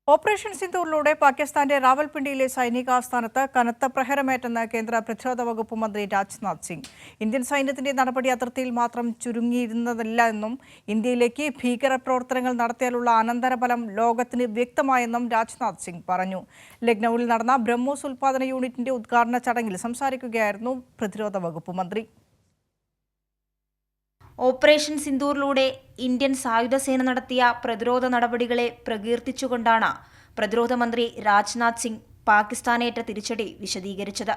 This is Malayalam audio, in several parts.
ഓപ്പറേഷൻ സിന്ദൂറിലൂടെ പാകിസ്ഥാന്റെ റാവൽപിണ്ടിയിലെ സൈനിക ആസ്ഥാനത്ത് കനത്ത പ്രഹരമേറ്റെന്ന് കേന്ദ്ര പ്രതിരോധ വകുപ്പ് മന്ത്രി രാജ്നാഥ് സിംഗ്. ഇന്ത്യൻ സൈന്യത്തിന്റെ നടപടി അതിർത്തിയിൽ മാത്രം ചുരുങ്ങിയിരുന്നതല്ല എന്നും ഇന്ത്യയിലേക്ക് ഭീകരപ്രവർത്തനങ്ങൾ നടത്തിയാലുള്ള അനന്തരഫലം ലോകത്തിന് വ്യക്തമായെന്നും രാജ്നാഥ് സിംഗ് പറഞ്ഞു. ലക്നൌവിൽ നടന്ന ബ്രഹ്മോസ് ഉൽപാദന യൂണിറ്റിന്റെ ഉദ്ഘാടന ചടങ്ങിൽ സംസാരിക്കുകയായിരുന്നു പ്രതിരോധ വകുപ്പ് മന്ത്രി. ഓപ്പറേഷൻ സിന്ദൂറിലൂടെ ഇന്ത്യൻ സായുധസേന നടത്തിയ പ്രതിരോധ നടപടികളെ പ്രകീർത്തിച്ചുകൊണ്ടാണ് പ്രതിരോധ മന്ത്രി രാജ്നാഥ് സിംഗ് പാകിസ്ഥാനേറ്റ തിരിച്ചടി വിശദീകരിച്ചത്.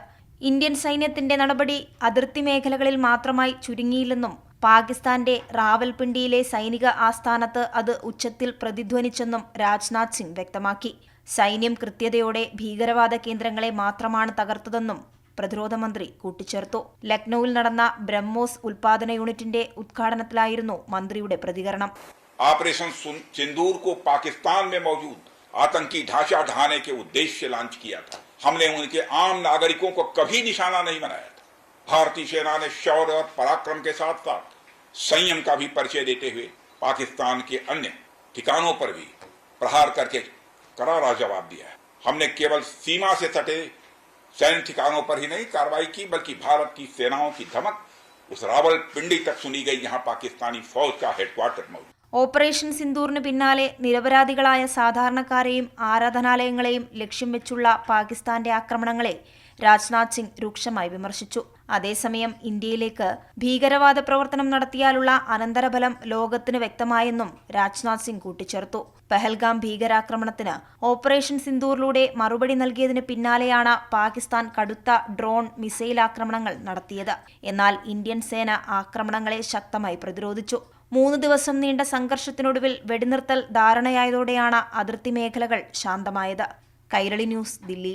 ഇന്ത്യൻ സൈന്യത്തിന്റെ നടപടി അതിർത്തി മേഖലകളിൽ മാത്രമായി ചുരുങ്ങിയില്ലെന്നും പാകിസ്ഥാന്റെ റാവൽപിണ്ടിയിലെ സൈനിക ആസ്ഥാനത്ത് അത് ഉച്ചത്തിൽ പ്രതിധ്വനിച്ചെന്നും രാജ്നാഥ് സിംഗ് വ്യക്തമാക്കി. സൈന്യം കൃത്യതയോടെ ഭീകരവാദ കേന്ദ്രങ്ങളെ മാത്രമാണ് തകർത്തതെന്നും പ്രതിരോധ മന്ത്രി കൂട്ടിച്ചേർത്തു. ലക്നൌവിൽ നടന്ന ബ്രഹ്മോസ് ഉൽപാദന യൂണിറ്റിന്റെ ഉദ്ഘാടനത്തിലായിരുന്നു മന്ത്രിയുടെ പ്രതികരണം. ऑपरेशन सिंदूर को पाकिस्तान में मौजूद आतंकी ढांचा ढहाने के उद्देश्य से लॉन्च किया था। हमने उनके आम नागरिकों को कभी निशाना नहीं बनाया था। भारतीय सेना ने शौर्य और पराक्रम के साथ साथ संयम का भी परिचय देते हुए पाकिस्तान के अन्य ठिकानों पर भी प्रहार करके करारा जवाब दिया है। हमने केवल सीमा से सटे सैन्य ठिकानों पर ही नहीं कार्रवाई की, बल्कि भारत की सेनाओं की धमक उस रावलपिंडी तक सुनी गई, जहां पाकिस्तानी फौज का हेडक्वार्टर मौजूद। ഓപ്പറേഷൻ സിന്ദൂറിന് പിന്നാലെ നിരപരാധികളായ സാധാരണക്കാരെയും ആരാധനാലയങ്ങളെയും ലക്ഷ്യം വെച്ചുള്ള പാകിസ്ഥാന്റെ ആക്രമണങ്ങളെ രാജ്നാഥ് സിംഗ് രൂക്ഷമായി വിമർശിച്ചു. അതേസമയം ഇന്ത്യയിലേക്ക് ഭീകരവാദ പ്രവർത്തനം നടത്തിയാലുള്ള അനന്തരഫലം ലോകത്തിന് വ്യക്തമായെന്നും രാജ്നാഥ് സിംഗ് കൂട്ടിച്ചേർത്തു. പഹൽഗാം ഭീകരാക്രമണത്തിന് ഓപ്പറേഷൻ സിന്ദൂറിലൂടെ മറുപടി നൽകിയതിന് പിന്നാലെയാണ് പാകിസ്ഥാൻ കടുത്ത ഡ്രോൺ മിസൈൽ ആക്രമണങ്ങൾ നടത്തിയത്. എന്നാൽ ഇന്ത്യൻ സേന ആക്രമണങ്ങളെ ശക്തമായി പ്രതിരോധിച്ചു. 3 ദിവസം നീണ്ട സംഘർഷത്തിനൊടുവിൽ വെടിനിർത്തൽ ധാരണയായതോടെയാണ് അതിർത്തി മേഖലകൾ ശാന്തമായത്. കൈരളി ന്യൂസ്, ദില്ലി.